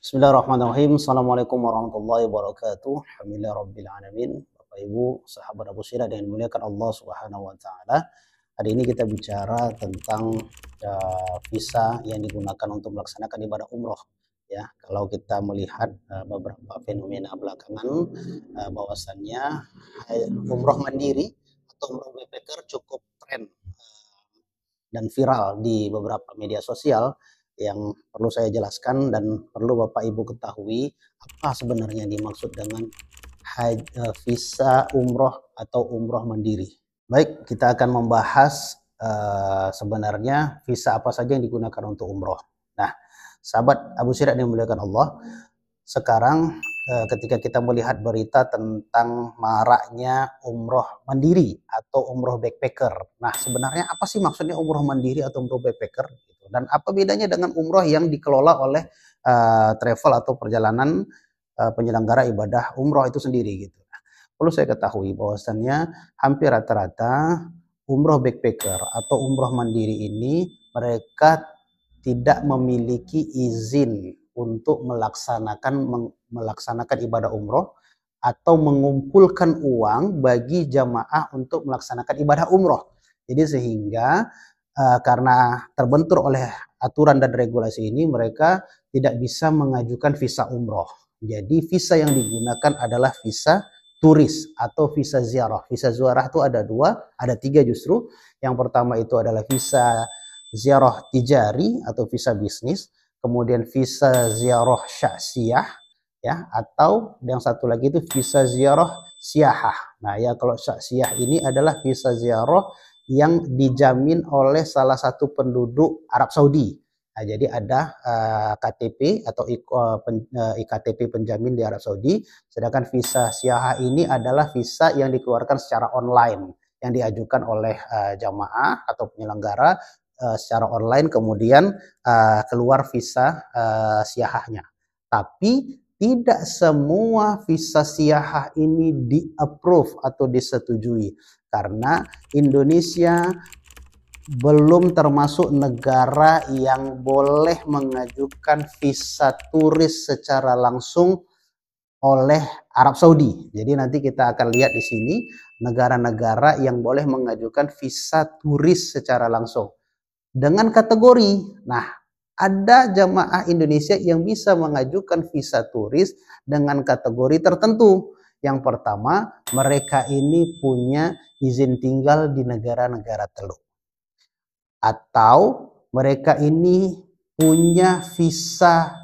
Bismillahirrahmanirrahim. Assalamualaikum warahmatullahi wabarakatuh. Alhamdulillah rabbil alamin. Bapak Ibu, sahabat Abu Sirah yang dimuliakan Allah Subhanahu wa taala. Hari ini kita bicara tentang visa yang digunakan untuk melaksanakan ibadah umroh. Ya, kalau kita melihat beberapa fenomena belakangan bahwasannya umroh mandiri atau umroh backpacker cukup tren dan viral di beberapa media sosial yang perlu saya jelaskan dan perlu Bapak Ibu ketahui apa sebenarnya yang dimaksud dengan visa umroh atau umroh mandiri. Baik, kita akan membahas sebenarnya visa apa saja yang digunakan untuk umroh. Nah, sahabat Abu Sirah yang dimuliakan Allah, sekarang ketika kita melihat berita tentang maraknya umroh mandiri atau umroh backpacker. Nah, sebenarnya apa sih maksudnya umroh mandiri atau umroh backpacker? Dan apa bedanya dengan umroh yang dikelola oleh travel atau perjalanan penyelenggara ibadah umroh itu sendiri gitu. Perlu saya ketahui bahwasannya hampir rata-rata umroh backpacker atau umroh mandiri ini mereka tidak memiliki izin untuk melaksanakan ibadah umroh atau mengumpulkan uang bagi jamaah untuk melaksanakan ibadah umroh. Jadi sehingga karena terbentur oleh aturan dan regulasi ini mereka tidak bisa mengajukan visa umroh. Jadi visa yang digunakan adalah visa turis atau visa ziarah. Visa ziarah itu ada tiga justru. Yang pertama itu adalah visa ziarah tijari atau visa bisnis, kemudian visa ziarah syaksiyah, ya, atau yang satu lagi itu visa ziarah siyahah. Nah, ya kalau syaksiyah ini adalah visa ziarah yang dijamin oleh salah satu penduduk Arab Saudi. Nah, jadi ada KTP atau IKTP penjamin di Arab Saudi, sedangkan visa siyahah ini adalah visa yang dikeluarkan secara online, yang diajukan oleh jamaah atau penyelenggara secara online, kemudian keluar visa siyahahnya. Tapi tidak semua visa siyahah ini di-approve atau disetujui, karena Indonesia belum termasuk negara yang boleh mengajukan visa turis secara langsung oleh Arab Saudi. Jadi nanti kita akan lihat di sini negara-negara yang boleh mengajukan visa turis secara langsung dengan kategori. Nah, ada jamaah Indonesia yang bisa mengajukan visa turis dengan kategori tertentu. Yang pertama, mereka ini punya izin tinggal di negara-negara Teluk. Atau mereka ini punya visa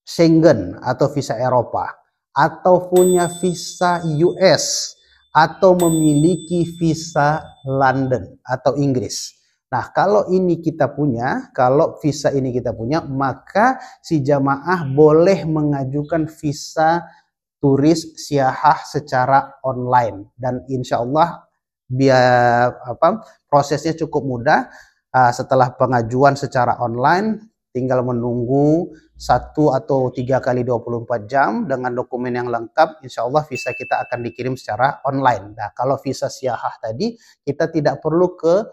Schengen atau visa Eropa. Atau punya visa US. Atau memiliki visa London atau Inggris. Nah, kalau ini kita punya, kalau visa ini kita punya, maka si jamaah boleh mengajukan visa turis siyahah secara online. Dan insya Allah prosesnya cukup mudah. Setelah pengajuan secara online, tinggal menunggu 1 atau 3 kali 24 jam dengan dokumen yang lengkap, insya Allah visa kita akan dikirim secara online. Nah, kalau visa siyahah tadi, kita tidak perlu ke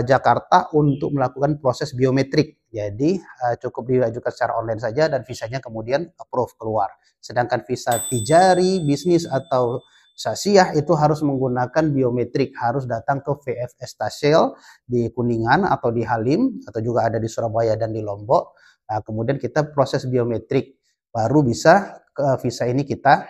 Jakarta untuk melakukan proses biometrik. Jadi cukup diajukan secara online saja dan visanya kemudian approve keluar. Sedangkan visa tijari, bisnis atau syaksiyah itu harus menggunakan biometrik, harus datang ke VFS Tasel di Kuningan atau di Halim, atau juga ada di Surabaya dan di Lombok. Nah, kemudian kita proses biometrik, baru bisa visa ini kita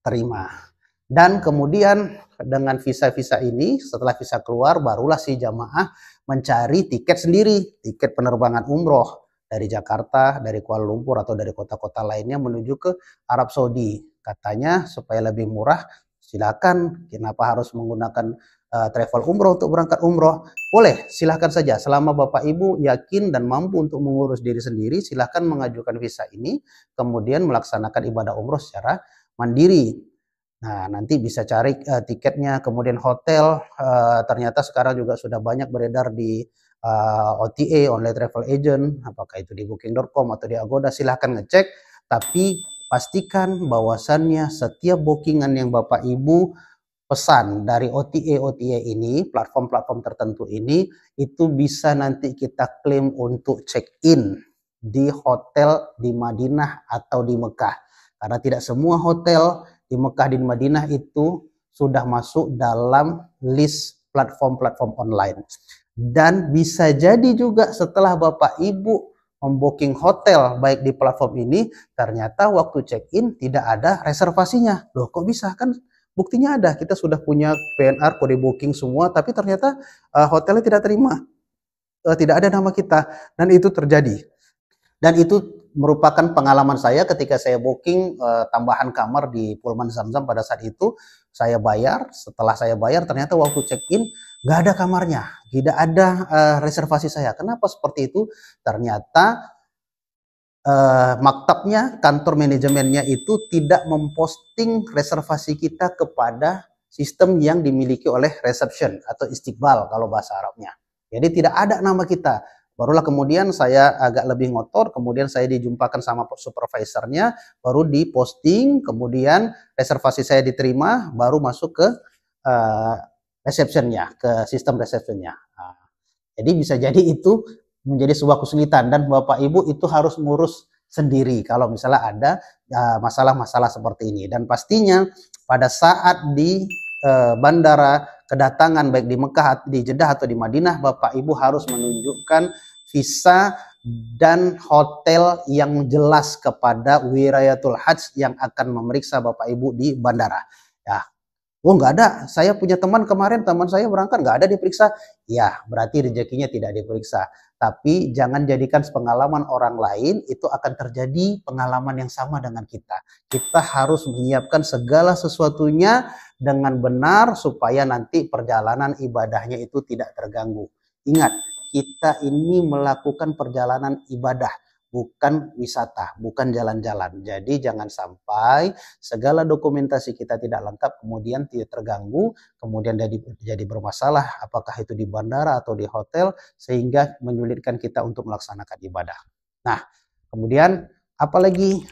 terima. Dan kemudian dengan visa-visa ini, setelah visa keluar, barulah si jamaah mencari tiket sendiri, tiket penerbangan umroh dari Jakarta, dari Kuala Lumpur, atau dari kota-kota lainnya menuju ke Arab Saudi. Katanya supaya lebih murah, silakan. Kenapa harus menggunakan travel umroh untuk berangkat umroh? Boleh, silahkan saja. Selama Bapak Ibu yakin dan mampu untuk mengurus diri sendiri, silahkan mengajukan visa ini, kemudian melaksanakan ibadah umroh secara mandiri. Nah, nanti bisa cari tiketnya, kemudian hotel. Ternyata sekarang juga sudah banyak beredar di OTA, online travel agent, apakah itu di booking.com atau di Agoda, silahkan ngecek. Tapi pastikan bahwasannya setiap bookingan yang Bapak Ibu pesan dari OTA ini, platform-platform tertentu ini, itu bisa nanti kita klaim untuk check-in di hotel di Madinah atau di Mekah. Karena tidak semua hotel di Mekah dan Madinah itu sudah masuk dalam list platform-platform online. Dan bisa jadi juga setelah Bapak Ibu membooking hotel baik di platform ini, ternyata waktu check-in tidak ada reservasinya. Loh, kok bisa? Kan buktinya ada, kita sudah punya PNR, kode booking semua, tapi ternyata hotelnya tidak terima, tidak ada nama kita, dan itu terjadi. Dan itu merupakan pengalaman saya ketika saya booking tambahan kamar di Pullman Zamzam pada saat itu. Saya bayar, setelah saya bayar ternyata waktu check-in nggak ada kamarnya, tidak ada reservasi saya. Kenapa seperti itu? Ternyata maktabnya, kantor manajemennya itu tidak memposting reservasi kita kepada sistem yang dimiliki oleh reception atau istiqbal kalau bahasa Arabnya. Jadi tidak ada nama kita. Barulah kemudian saya agak lebih ngotor, kemudian saya dijumpakan sama supervisornya, baru diposting, kemudian reservasi saya diterima, baru masuk ke receptionnya, ke sistem receptionnya. Nah, jadi bisa jadi itu menjadi sebuah kesulitan dan Bapak Ibu itu harus ngurus sendiri kalau misalnya ada masalah-masalah seperti ini. Dan pastinya pada saat di bandara kedatangan baik di Mekah, di Jeddah atau di Madinah, Bapak Ibu harus menunjukkan visa dan hotel yang jelas kepada Wirayatul Hajj yang akan memeriksa Bapak Ibu di bandara. Ya, oh nggak ada, saya punya teman kemarin, teman saya berangkat nggak ada diperiksa. Ya, berarti rezekinya tidak diperiksa. Tapi jangan jadikan pengalaman orang lain itu akan terjadi pengalaman yang sama dengan kita. Kita harus menyiapkan segala sesuatunya dengan benar supaya nanti perjalanan ibadahnya itu tidak terganggu. Ingat, kita ini melakukan perjalanan ibadah, bukan wisata, bukan jalan-jalan. Jadi jangan sampai segala dokumentasi kita tidak lengkap, kemudian tidak terganggu, kemudian jadi bermasalah, apakah itu di bandara atau di hotel, sehingga menyulitkan kita untuk melaksanakan ibadah. Nah, kemudian apalagi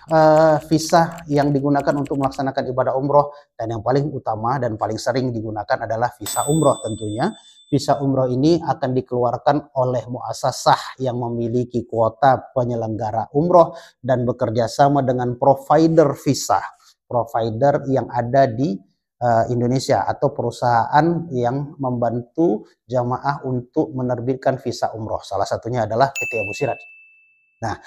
visa yang digunakan untuk melaksanakan ibadah umroh, dan yang paling utama dan paling sering digunakan adalah visa umroh tentunya. Visa umroh ini akan dikeluarkan oleh muasasah yang memiliki kuota penyelenggara umroh dan bekerja sama dengan provider visa, provider yang ada di Indonesia atau perusahaan yang membantu jamaah untuk menerbitkan visa umroh. Salah satunya adalah PT Abu Siraj. Nah,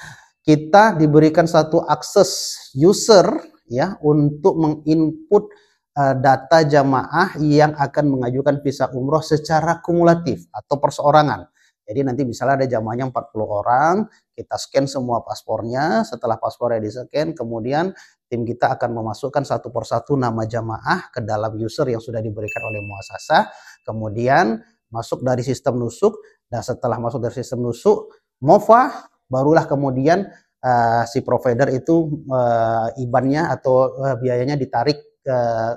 kita diberikan satu akses user ya untuk menginput data jamaah yang akan mengajukan visa umroh secara kumulatif atau perseorangan. Jadi nanti misalnya ada jamaahnya 40 orang, kita scan semua paspornya, setelah paspornya di-scan, kemudian tim kita akan memasukkan satu persatu nama jamaah ke dalam user yang sudah diberikan oleh muasasah, kemudian masuk dari sistem nusuk, dan setelah masuk dari sistem nusuk, MOFA, barulah kemudian si provider itu IBAN-nya atau biayanya ditarik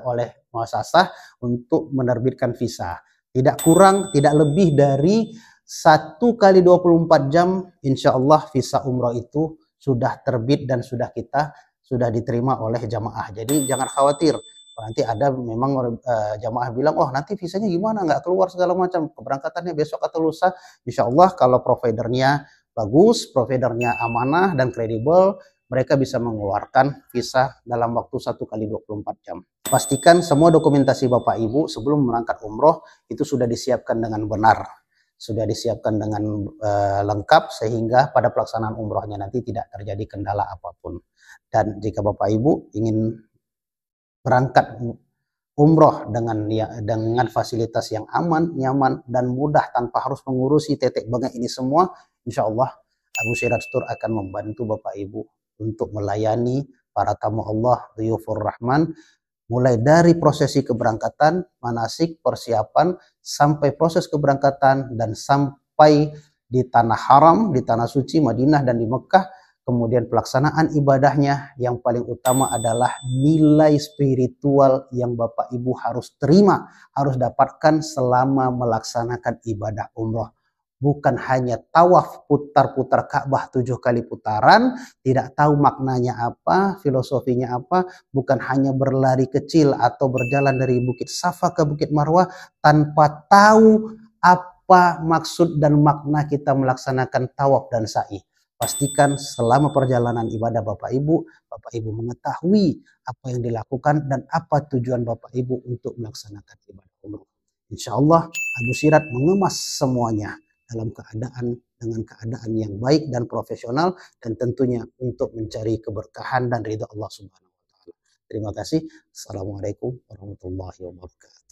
oleh muasasah untuk menerbitkan visa. Tidak kurang, tidak lebih dari 1 kali 24 jam, insya Allah visa umroh itu sudah terbit dan sudah diterima oleh jamaah. Jadi jangan khawatir. Nanti ada memang jamaah bilang, oh nanti visanya gimana, nggak keluar segala macam, keberangkatannya besok atau lusa. Insya Allah kalau providernya bagus, providernya amanah dan kredibel, mereka bisa mengeluarkan visa dalam waktu 1 kali 24 jam. Pastikan semua dokumentasi Bapak Ibu sebelum berangkat umroh itu sudah disiapkan dengan benar, sudah disiapkan dengan lengkap sehingga pada pelaksanaan umrohnya nanti tidak terjadi kendala apapun. Dan jika Bapak Ibu ingin berangkat umroh dengan fasilitas yang aman, nyaman, dan mudah tanpa harus mengurusi tetek bengek ini semua, insya Allah Abu Siraj Tour akan membantu Bapak Ibu untuk melayani para tamu Allah, Dhuyufur Rahman, mulai dari prosesi keberangkatan, manasik, persiapan, sampai proses keberangkatan, dan sampai di tanah haram, di tanah suci Madinah dan di Mekah, kemudian pelaksanaan ibadahnya. Yang paling utama adalah nilai spiritual yang Bapak Ibu harus terima, harus dapatkan selama melaksanakan ibadah umroh. Bukan hanya tawaf putar-putar Ka'bah 7 kali putaran, tidak tahu maknanya apa, filosofinya apa, bukan hanya berlari kecil atau berjalan dari Bukit Safa ke Bukit Marwah tanpa tahu apa maksud dan makna kita melaksanakan tawaf dan sa'i. Pastikan selama perjalanan ibadah Bapak Ibu mengetahui apa yang dilakukan dan apa tujuan Bapak Ibu untuk melaksanakan ibadah umroh. Insya Allah Abu Sirat mengemas semuanya dengan keadaan yang baik dan profesional, dan tentunya untuk mencari keberkahan dan ridha Allah Subhanahu wa taala. Terima kasih. Assalamualaikum warahmatullahi wabarakatuh.